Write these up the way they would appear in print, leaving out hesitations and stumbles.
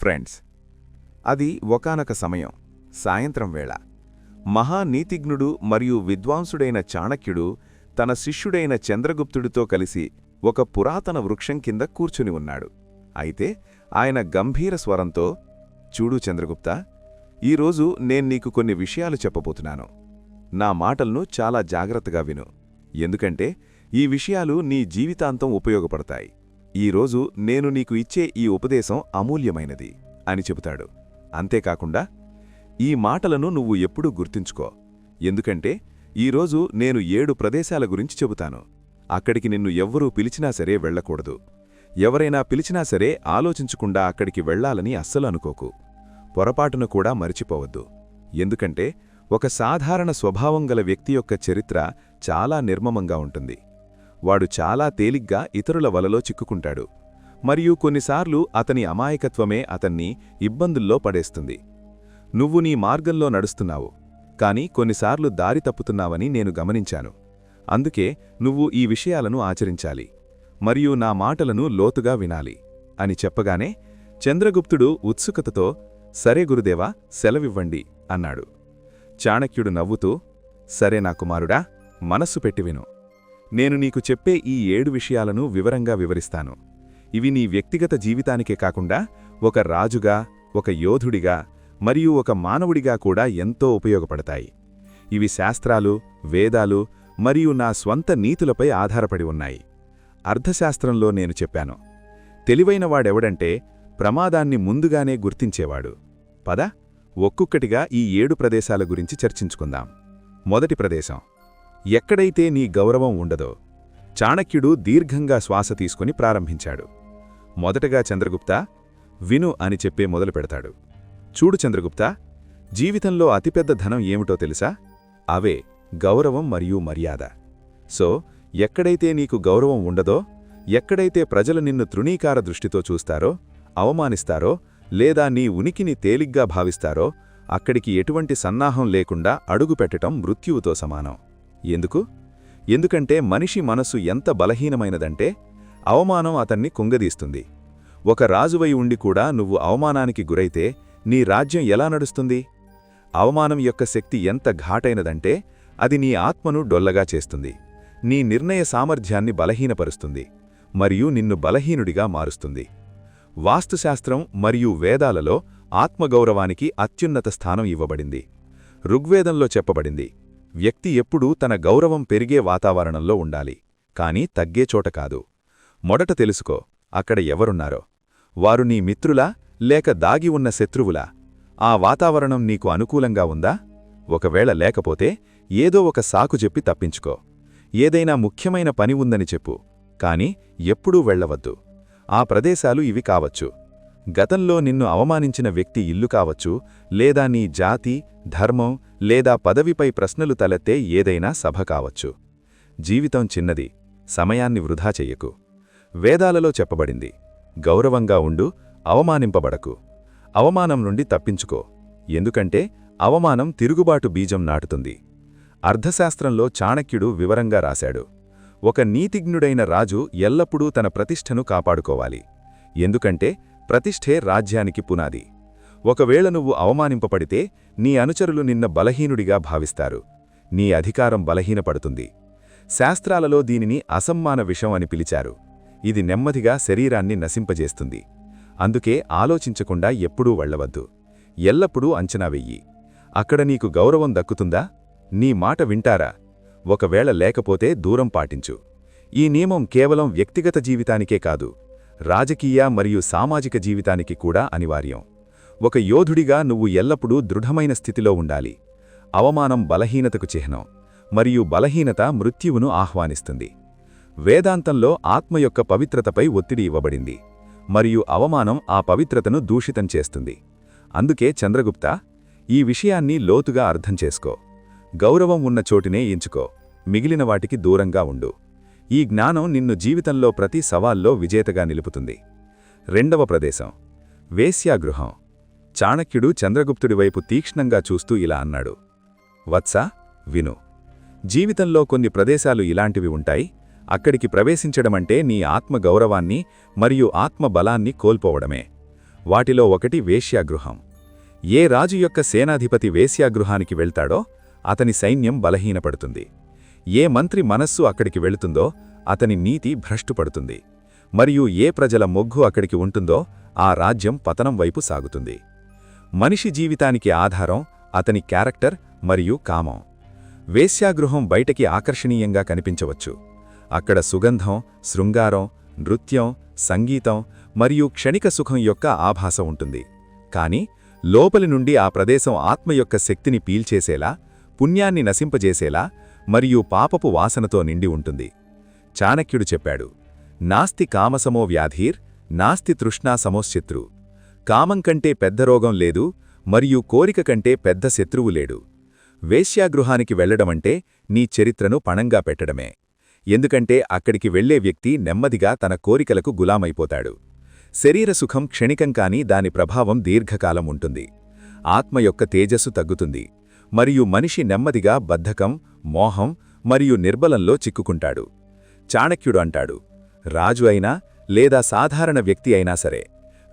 Friends, అది ఒకానొక సమయం, సాయంత్రం వేళ. మహానీతిజ్ఞుడు మరియు విద్వాంసుడైన చాణక్యుడు తన శిష్యుడైన చంద్రగుప్తుడితో కలిసి ఒక పురాతన వృక్షం కింద కూర్చుని ఉన్నాడు. అయితే ఆయన గంభీర స్వరంతో, చూడు చంద్రగుప్తా, ఈరోజు నీకు కొన్ని విషయాలు చెప్పబోతున్నాను. నా మాటలను చాలా జాగ్రత్తగా విను, ఎందుకంటే ఈ విషయాలు నీ జీవితాంతం ఉపయోగపడతాయి. ఈరోజు నేను నీకు ఇచ్చే ఈ ఉపదేశం అమూల్యమైనది అని చెబుతాడు. అంతేకాకుండా ఈ మాటలను నువ్వు ఎప్పుడూ గుర్తుంచుకో, ఎందుకంటే ఈరోజు నేను 7 ప్రదేశాల గురించి చెబుతాను. అక్కడికి నిన్ను ఎవ్వరూ పిలిచినా సరే వెళ్లకూడదు. ఎవరైనా పిలిచినా సరే ఆలోచించకుండా అక్కడికి వెళ్లాలని అస్సలు అనుకోకు. పొరపాటున కూడా మరిచిపోవద్దు. ఎందుకంటే ఒక సాధారణ స్వభావం గల వ్యక్తి యొక్క చరిత్ర చాలా నిర్మమంగా ఉంటుంది. వాడు చాలా తేలిగ్గా ఇతరుల వలలో చిక్కుకుంటాడు, మరియు కొన్నిసార్లు అతని అమాయకత్వమే అతన్ని ఇబ్బందుల్లో పడేస్తుంది. నువ్వు నీ మార్గంలో నడుస్తున్నావు, కాని కొన్నిసార్లు దారి తప్పుతున్నావని నేను గమనించాను. అందుకే నువ్వు ఈ విషయాలను ఆచరించాలి, మరియు నా మాటలను లోతుగా వినాలి అని చెప్పగానే చంద్రగుప్తుడు ఉత్సుకతతో, సరే గురుదేవా, సెలవివ్వండి అన్నాడు. చాణక్యుడు నవ్వుతూ, సరే నా కుమారుడా, మనస్సు పెట్టి విను. నేను నీకు చెప్పే ఈ 7 విషయాలను వివరంగా వివరిస్తాను. ఇవి నీ వ్యక్తిగత జీవితానికే కాకుండా ఒక రాజుగా, ఒక యోధుడిగా మరియు ఒక మానవుడిగా కూడా ఎంతో ఉపయోగపడతాయి. ఇవి శాస్త్రాలు, వేదాలు మరియు నా స్వంత నీతులపై ఆధారపడి ఉన్నాయి. అర్థశాస్త్రంలో నేను చెప్పాను, తెలివైనవాడెవడంటే ప్రమాదాన్ని ముందుగానే గుర్తించేవాడు. పద, ఒక్కొక్కటిగా ఈ 7 ప్రదేశాల గురించి చర్చించుకుందాం. మొదటి ప్రదేశం, ఎక్కడైతే నీ గౌరవం ఉండదో. చాణక్యుడు దీర్ఘంగా శ్వాస తీసుకుని ప్రారంభించాడు. మొదటగా చంద్రగుప్తా, విను అని చెప్పే మొదలు పెడతాడు. చూడు చంద్రగుప్తా, జీవితంలో అతిపెద్ద ధనం ఏమిటో తెలుసా? అవే గౌరవం మరియు మర్యాద. సో ఎక్కడైతే నీకు గౌరవం ఉండదో, ఎక్కడైతే ప్రజలు నిన్ను తృణీకార దృష్టితో చూస్తారో, అవమానిస్తారో లేదా నీ ఉనికిని తేలిగ్గా భావిస్తారో, అక్కడికి ఎటువంటి సన్నాహం లేకుండా అడుగుపెట్టడం మృత్యువుతో సమానం. ఎందుకంటే మనిషి మనసు ఎంత బలహీనమైనదంటే అవమానం అతన్ని కుంగదీస్తుంది. ఒక రాజువై ఉండి కూడా నువ్వు అవమానానికి గురైతే నీ రాజ్యం ఎలా నడుస్తుంది? అవమానం యొక్క శక్తి ఎంత ఘాటైనదంటే అది నీ ఆత్మను డొల్లగా చేస్తుంది, నీ నిర్ణయ సామర్థ్యాన్ని బలహీనపరుస్తుంది మరియు నిన్ను బలహీనుడిగా మారుస్తుంది. వాస్తుశాస్త్రం మరియు వేదాలలో ఆత్మగౌరవానికి అత్యున్నత స్థానం ఇవ్వబడింది. ఋగ్వేదంలో చెప్పబడింది, వ్యక్తి ఎప్పుడూ తన గౌరవం పెరిగే వాతావరణంలో ఉండాలి, కానీ తగ్గే చోట కాదు. మొదట తెలుసుకో, అక్కడ ఎవరున్నారో. వారు నీ మిత్రులా లేక దాగి ఉన్న శత్రువులా? ఆ వాతావరణం నీకు అనుకూలంగా ఉందా? ఒకవేళ లేకపోతే ఏదో ఒక సాకు చెప్పి తప్పించుకో. ఏదైనా ముఖ్యమైన పని ఉందని చెప్పు, కాని ఎప్పుడూ వెళ్లవద్దు. ఆ ప్రదేశాలు ఇవి కావచ్చు: గతంలో నిన్ను అవమానించిన వ్యక్తి ఇల్లు కావచ్చు, లేదా నీ జాతి, ధర్మం లేదా పదవిపై ప్రశ్నలు తలెత్తే ఏదైనా సభ కావచ్చు. జీవితం చిన్నది, సమయాన్ని వృధా చెయ్యకు. వేదాలలో చెప్పబడింది, గౌరవంగా ఉండు, అవమానింపబడకు. అవమానం నుండి తప్పించుకో, ఎందుకంటే అవమానం తిరుగుబాటు బీజం నాటుతుంది. అర్థశాస్త్రంలో చాణక్యుడు వివరంగా రాశాడు, ఒక నీతిజ్ఞుడైన రాజు ఎల్లప్పుడూ తన ప్రతిష్టను కాపాడుకోవాలి, ఎందుకంటే ప్రతిష్ఠే రాజ్యానికి పునాది. ఒకవేళ నువ్వు అవమానింపబడితే నీ అనుచరులు నిన్న బలహీనుడిగా భావిస్తారు, నీ అధికారం బలహీనపడుతుంది. శాస్త్రాలలో దీనిని అసమ్మాన విషం అని పిలిచారు. ఇది నెమ్మదిగా శరీరాన్ని నశింపజేస్తుంది. అందుకే ఆలోచించకుండా ఎప్పుడూ వెళ్లవద్దు. ఎల్లప్పుడూ అంచనా వెయ్యి. అక్కడ నీకు గౌరవం దక్కుతుందా? నీ మాట వింటారా? ఒకవేళ లేకపోతే దూరం పాటించు. ఈ నియమం కేవలం వ్యక్తిగత జీవితానికే కాదు, రాజకీయ మరియు సామాజిక జీవితానికి కూడా అనివార్యం. ఒక యోధుడిగా నువ్వు ఎల్లప్పుడూ దృఢమైన స్థితిలో ఉండాలి. అవమానం బలహీనతకు చిహ్నం, మరియు బలహీనత మృత్యువును ఆహ్వానిస్తుంది. వేదాంతంలో ఆత్మ యొక్క పవిత్రతపై ఒత్తిడి ఇవ్వబడింది, మరియు అవమానం ఆ పవిత్రతను దూషితం చేస్తుంది. అందుకే చంద్రగుప్తా, ఈ విషయాన్ని లోతుగా అర్థం చేసుకో. గౌరవం ఉన్న చోటినే ఎంచుకో, మిగిలిన వాటికి దూరంగా ఉండు. ఈ జ్ఞానం నిన్ను జీవితంలో ప్రతి సవాల్లో విజేతగా నిలుపుతుంది. రెండవ ప్రదేశం, వేశ్యాగృహం. చాణక్యుడు చంద్రగుప్తుడి వైపు తీక్ష్ణంగా చూస్తూ ఇలా అన్నాడు, వత్సా, విను. జీవితంలో కొన్ని ప్రదేశాలు ఇలాంటివి ఉంటాయి, అక్కడికి ప్రవేశించడమంటే నీ ఆత్మ గౌరవాన్ని మరియు ఆత్మ బలాన్ని కోల్పోవడమే. వాటిలో ఒకటి వేశ్యాగృహం. ఏ రాజు యొక్క సేనాధిపతి వేశ్యాగృహానికి వెళ్తాడో అతని సైన్యం బలహీనపడుతుంది. ఏ మంత్రి మనస్సు అక్కడికి వెళుతుందో అతని నీతి భ్రష్టుపడుతుంది. మరియు ఏ ప్రజల మొగ్గు అక్కడికి ఉంటుందో ఆ రాజ్యం పతనం వైపు సాగుతుంది. మనిషి జీవితానికి ఆధారం అతని క్యారెక్టర్ మరియు కామం. వేశ్యాగృహం బయటకి ఆకర్షణీయంగా కనిపించవచ్చు. అక్కడ సుగంధం, శృంగారం, నృత్యం, సంగీతం మరియు క్షణిక సుఖం యొక్క ఆభాస ఉంటుంది. కాని లోపలి నుండి ఆ ప్రదేశం ఆత్మ యొక్క శక్తిని పీల్చేసేలా, పుణ్యాన్ని నశింపజేసేలా మరియు పాపపు వాసనతో నిండి ఉంటుంది. చాణక్యుడు చెప్పాడు, నాస్తి కామసమో వ్యాధీర్, నాస్తి తృష్ణా సమోశ్శత్రు. కామం కంటే పెద్ద రోగం లేదు మరియు కోరిక కంటే పెద్ద శత్రువు లేడు. వేశ్యాగృహానికి వెళ్లడమంటే నీ చరిత్రను పణంగా పెట్టడమే. ఎందుకంటే అక్కడికి వెళ్లే వ్యక్తి నెమ్మదిగా తన కోరికలకు గులామైపోతాడు. శరీర సుఖం క్షణికం కాని దాని ప్రభావం దీర్ఘకాలం ఉంటుంది. ఆత్మ యొక్క తేజస్సు తగ్గుతుంది మరియు మనిషి నెమ్మదిగా బద్ధకం, మోహం మరియు నిర్బలంలో చిక్కుకుంటాడు. చాణక్యుడు అంటాడు, రాజు అయినా లేదా సాధారణ వ్యక్తి అయినా సరే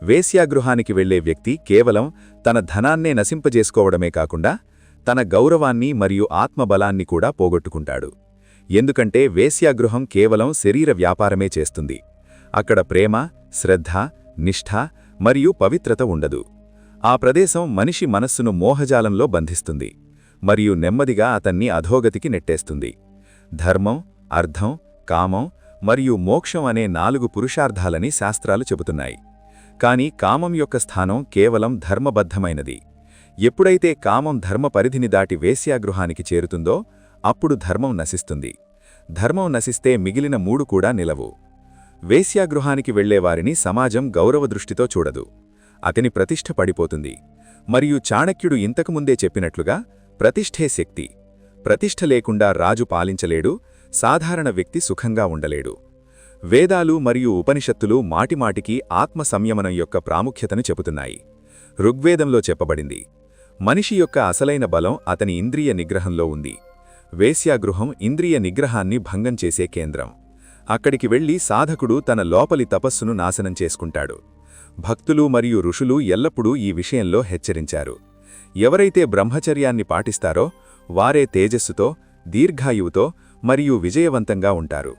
వేశ్యాగృహానికి వెళ్లే వ్యక్తి కేవలం తన ధనాన్నే నశింపజేసుకోవడమే కాకుండా తన గౌరవాన్ని మరియు ఆత్మబలాన్ని కూడా పోగొట్టుకుంటాడు. ఎందుకంటే వేశ్యాగృహం కేవలం శరీర వ్యాపారమే చేస్తుంది. అక్కడ ప్రేమ, శ్రద్ధ, నిష్ఠ మరియు పవిత్రత ఉండదు. ఆ ప్రదేశం మనిషి మనస్సును మోహజాలంలో బంధిస్తుంది మరియు నెమ్మదిగా అతన్ని అధోగతికి నెట్టేస్తుంది. ధర్మం, అర్థం, కామం మరియు మోక్షం అనే 4 పురుషార్థాలని శాస్త్రాలు చెబుతున్నాయి. కాని కామం యొక్క స్థానం కేవలం ధర్మబద్ధమైనది. ఎప్పుడైతే కామం ధర్మ పరిధిని దాటి వేశ్యాగృహానికి చేరుతుందో అప్పుడు ధర్మం నశిస్తుంది. ధర్మం నశిస్తే మిగిలిన 3 కూడా నిలవు. వేశ్యాగృహానికి వెళ్లేవారిని సమాజం గౌరవదృష్టితో చూడదు. అతని ప్రతిష్ఠ పడిపోతుంది. మరియు చాణక్యుడు ఇంతకుముందే చెప్పినట్లుగా ప్రతిష్ఠే శక్తి. ప్రతిష్ఠ లేకుండా రాజు పాలించలేడు, సాధారణ వ్యక్తి సుఖంగా ఉండలేడు. వేదాలు మరియు ఉపనిషత్తులు మాటిమాటికి ఆత్మ సంయమనం యొక్క ప్రాముఖ్యతను చెబుతున్నాయి. ఋగ్వేదంలో చెప్పబడింది, మనిషి యొక్క అసలైన బలం అతని ఇంద్రియ నిగ్రహంలో ఉంది. వేశ్యాగృహం ఇంద్రియ నిగ్రహాన్ని భంగం చేసే కేంద్రం. అక్కడికి వెళ్లి సాధకుడు తన లోపలి తపస్సును నాశనం చేసుకుంటాడు. భక్తులు మరియు ఋషులు ఎల్లప్పుడూ ఈ విషయంలో హెచ్చరించారు. ఎవరైతే బ్రహ్మచర్యాన్ని పాటిస్తారో వారే తేజస్సుతో, దీర్ఘాయువుతో మరియు విజయవంతంగా ఉంటారు.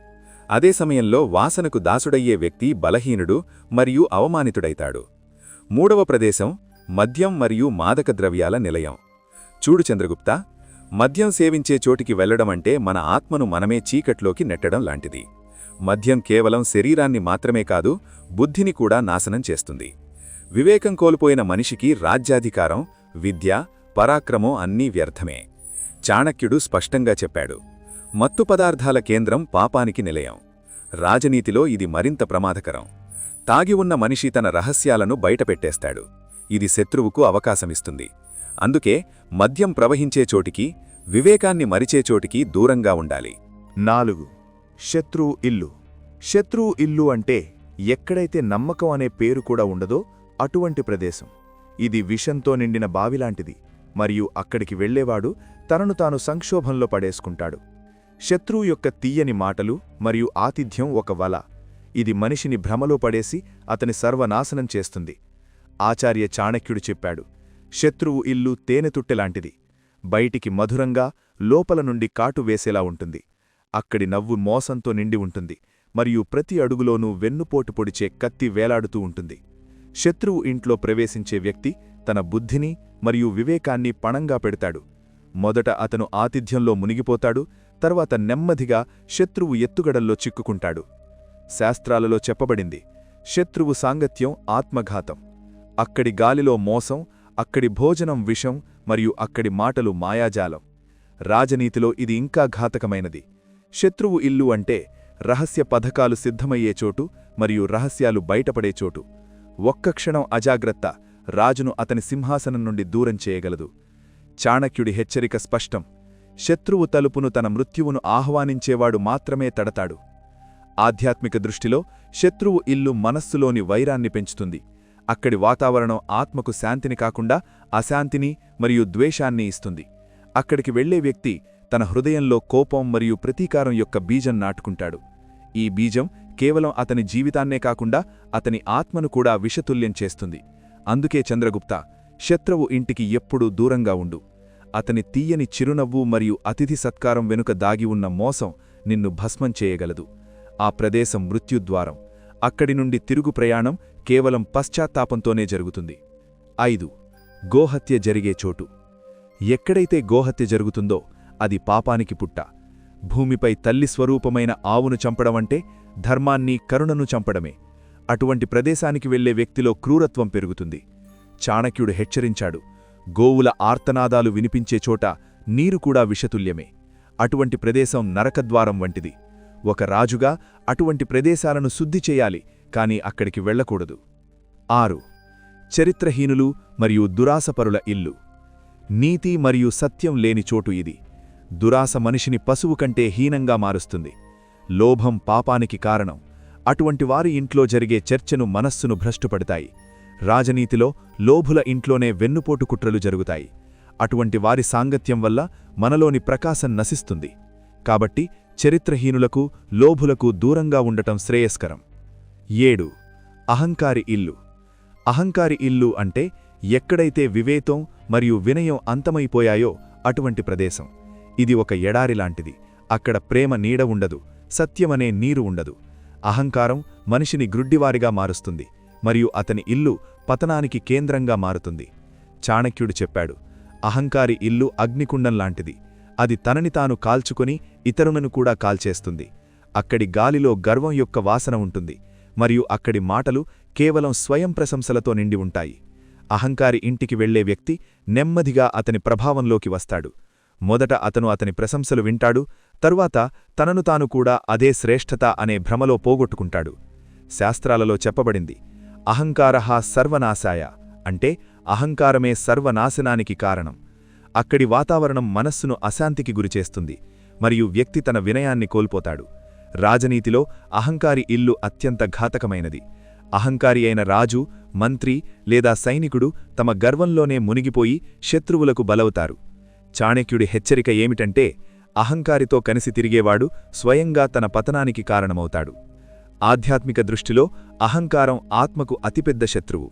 అదే సమయంలో వాసనకు దాసుడయ్యే వ్యక్తి బలహీనుడు మరియు అవమానితుడైతాడు. 3వ ప్రదేశం మద్యం మరియు మాదక ద్రవ్యాల నిలయం. చూడు చంద్రగుప్త, మద్యం సేవించే చోటికి వెళ్లడమంటే మన ఆత్మను మనమే చీకట్లోకి నెట్టడం లాంటిది. మద్యం కేవలం శరీరాన్ని మాత్రమే కాదు, బుద్ధిని కూడా నాశనం చేస్తుంది. వివేకం కోల్పోయిన మనిషికి రాజ్యాధికారం, విద్య, పరాక్రమం అన్నీ వ్యర్థమే. చాణక్యుడు స్పష్టంగా చెప్పాడు, మత్తు పదార్థాల కేంద్రం పాపానికి నిలయం. రాజనీతిలో ఇది మరింత ప్రమాదకరం. తాగి ఉన్న మనిషి తన రహస్యాలను బయటపెట్టేస్తాడు. ఇది శత్రువుకు అవకాశమిస్తుంది. అందుకే మద్యం ప్రవహించే చోటికి, వివేకాన్ని మరిచే చోటికి దూరంగా ఉండాలి. 4. శత్రువు ఇల్లు. శత్రువు ఇల్లు అంటే ఎక్కడైతే నమ్మకం అనే పేరు కూడా ఉండదో అటువంటి ప్రదేశం. ఇది విషంతో నిండిన బావిలాంటిది మరియు అక్కడికి వెళ్లేవాడు తనను తాను సంక్షోభంలో పడేసుకుంటాడు. శత్రువు యొక్క తీయని మాటలు మరియు ఆతిథ్యం ఒక వల. ఇది మనిషిని భ్రమలో పడేసి అతని సర్వనాశనం చేస్తుంది. ఆచార్య చాణక్యుడు చెప్పాడు, శత్రువు ఇల్లు తేనెతుట్టెలాంటిది. బయటికి మధురంగా, లోపల నుండి కాటు వేసేలా ఉంటుంది. అక్కడి నవ్వు మోసంతో నిండి ఉంటుంది మరియు ప్రతి అడుగులోనూ వెన్నుపోటు పొడిచే కత్తి వేలాడుతూ ఉంటుంది. శత్రువు ఇంట్లో ప్రవేశించే వ్యక్తి తన బుద్ధిని మరియు వివేకాన్ని పణంగా పెడతాడు. మొదట అతను ఆతిథ్యంలో మునిగిపోతాడు, తర్వాత నెమ్మదిగా శత్రువు ఎత్తుగడల్లో చిక్కుకుంటాడు. శాస్త్రాలలో చెప్పబడింది, శత్రువు సాంగత్యం ఆత్మఘాతం. అక్కడి గాలిలో మోసం, అక్కడి భోజనం విషం మరియు అక్కడి మాటలు మాయాజాలం. రాజనీతిలో ఇది ఇంకా ఘాతకమైనది. శత్రువు ఇల్లు అంటే రహస్య పథకాలు సిద్ధమయ్యే చోటు మరియు రహస్యాలు బయటపడే చోటు. ఒక్క క్షణం అజాగ్రత్త రాజును అతని సింహాసనం నుండి దూరం చేయగలదు. చాణక్యుడి హెచ్చరిక స్పష్టం. శత్రువు తలుపును తన మృత్యువును ఆహ్వానించేవాడు మాత్రమే తడతాడు. ఆధ్యాత్మిక దృష్టిలో శత్రువు ఇల్లు మనస్సులోని వైరాన్ని పెంచుతుంది. అక్కడి వాతావరణం ఆత్మకు శాంతిని కాకుండా అశాంతిని మరియు ద్వేషాన్ని ఇస్తుంది. అక్కడికి వెళ్లే వ్యక్తి తన హృదయంలో కోపం మరియు ప్రతీకారం యొక్క బీజం నాటుకుంటాడు. ఈ బీజం కేవలం అతని జీవితాన్నే కాకుండా అతని ఆత్మను కూడా విషతుల్యం చేస్తుంది. అందుకే చంద్రగుప్త, శత్రువు ఇంటికి ఎప్పుడూ దూరంగా ఉండు. అతని తీయని చిరునవ్వు మరియు అతిథి సత్కారం వెనుక దాగి ఉన్న మోసం నిన్ను భస్మం చేయగలదు. ఆ ప్రదేశం మృత్యుద్వారం. అక్కడి నుండి తిరుగు ప్రయాణం కేవలం పశ్చాత్తాపంతోనే జరుగుతుంది. 5. గోహత్య జరిగే చోటు. ఎక్కడైతే గోహత్య జరుగుతుందో అది పాపానికి పుట్ట. భూమిపై తల్లి స్వరూపమైన ఆవును చంపడమంటే ధర్మాన్ని, కరుణను చంపడమే. అటువంటి ప్రదేశానికి వెళ్లే వ్యక్తిలో క్రూరత్వం పెరుగుతుంది. చాణక్యుడు హెచ్చరించాడు, గోవుల ఆర్తనాదాలు వినిపించే చోట నీరు కూడా విషతుల్యమే. అటువంటి ప్రదేశం నరకద్వారం వంటిది. ఒక రాజుగా అటువంటి ప్రదేశాలను శుద్ధి చేయాలి, కాని అక్కడికి వెళ్లకూడదు. 6. చరిత్రహీనులు మరియు దురాసపరుల ఇల్లు. నీతి మరియు సత్యం లేని చోటు ఇది. దురాస మనిషిని పశువు కంటే హీనంగా మారుస్తుంది. లోభం పాపానికి కారణం. అటువంటి వారి ఇంట్లో జరిగే చర్చను మనస్సును భ్రష్టుపడతాయి. రాజనీతిలో లోభుల ఇంట్లోనే వెన్నుపోటు కుట్రలు జరుగుతాయి. అటువంటి వారి సాంగత్యం వల్ల మనలోని ప్రకాశం నశిస్తుంది. కాబట్టి చరిత్రహీనులకు, లోభులకు దూరంగా ఉండటం శ్రేయస్కరం. 7. అహంకారి ఇల్లు. అహంకారి ఇల్లు అంటే ఎక్కడైతే వివేకం మరియు వినయం అంతమైపోయాయో అటువంటి ప్రదేశం. ఇది ఒక ఎడారిలాంటిది. అక్కడ ప్రేమ నీడ ఉండదు, సత్యమనే నీరు ఉండదు. అహంకారం మనిషిని గ్రుడ్డివారిగా మారుస్తుంది మరియు అతని ఇల్లు పతనానికి కేంద్రంగా మారుతుంది. చాణక్యుడు చెప్పాడు, అహంకారి ఇల్లు అగ్నికుండంలాంటిది. అది తనని తాను కాల్చుకొని ఇతరులను కూడా కాల్చేస్తుంది. అక్కడి గాలిలో గర్వం యొక్క వాసన ఉంటుంది మరియు అక్కడి మాటలు కేవలం స్వయం ప్రశంసలతో నిండి ఉంటాయి. అహంకారి ఇంటికి వెళ్లే వ్యక్తి నెమ్మదిగా అతని ప్రభావంలోకి వస్తాడు. మొదట అతని ప్రశంసలు వింటాడు, తరువాత తనను తాను కూడా అదే శ్రేష్ఠత అనే భ్రమలో పోగొట్టుకుంటాడు. శాస్త్రాలలో చెప్పబడింది, అహంకారః సర్వనాశాయ అంటే అహంకారమే సర్వనాశనానికి కారణం. అక్కడి వాతావరణం మనస్సును అశాంతికి గురిచేస్తుంది మరియు వ్యక్తి తన వినయాన్ని కోల్పోతాడు. రాజనీతిలో అహంకారి ఇల్లు అత్యంత ఘాతకమైనది. అహంకారి అయిన రాజు, మంత్రి లేదా సైనికుడు తమ గర్వంలోనే మునిగిపోయి శత్రువులకు బలవుతారు. చాణక్యుడి హెచ్చరిక ఏమిటంటే, అహంకారితో కలిసి తిరిగేవాడు స్వయంగా తన పతనానికి కారణమవుతాడు. ఆధ్యాత్మిక దృష్టిలో అహంకారం ఆత్మకు అతిపెద్ద శత్రువు.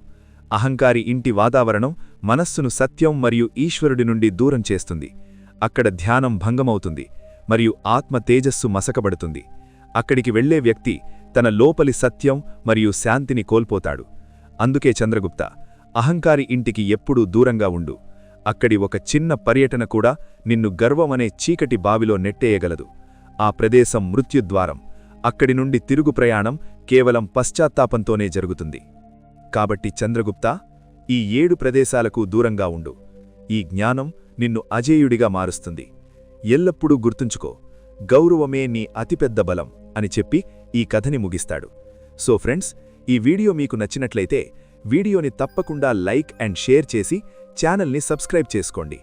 అహంకారి ఇంటి వాతావరణం మనస్సును సత్యం మరియు ఈశ్వరుడి నుండి దూరం చేస్తుంది. అక్కడ ధ్యానం భంగమవుతుంది మరియు ఆత్మ తేజస్సు మసకబడుతుంది. అక్కడికి వెళ్లే వ్యక్తి తన లోపలి సత్యం మరియు శాంతిని కోల్పోతాడు. అందుకే చంద్రగుప్త, అహంకారి ఇంటికి ఎప్పుడూ దూరంగా ఉండు. అక్కడి ఒక చిన్న పర్యటన కూడా నిన్ను గర్వమనే చీకటి బావిలో నెట్టేయగలదు. ఆ ప్రదేశం మృత్యుద్వారం. అక్కడి నుండి తిరుగు ప్రయాణం కేవలం పశ్చాత్తాపంతోనే జరుగుతుంది. కాబట్టి చంద్రగుప్త, ఈ 7 ప్రదేశాలకు దూరంగా ఉండు. ఈ జ్ఞానం నిన్ను అజేయుడిగా మారుస్తుంది. ఎల్లప్పుడూ గుర్తుంచుకో, గౌరవమే నీ అతిపెద్ద బలం అని చెప్పి ఈ కథని ముగిస్తాడు. సో ఫ్రెండ్స్, ఈ వీడియో మీకు నచ్చినట్లయితే వీడియోని తప్పకుండా లైక్ అండ్ షేర్ చేసి ఛానల్ని సబ్స్క్రైబ్ చేసుకోండి.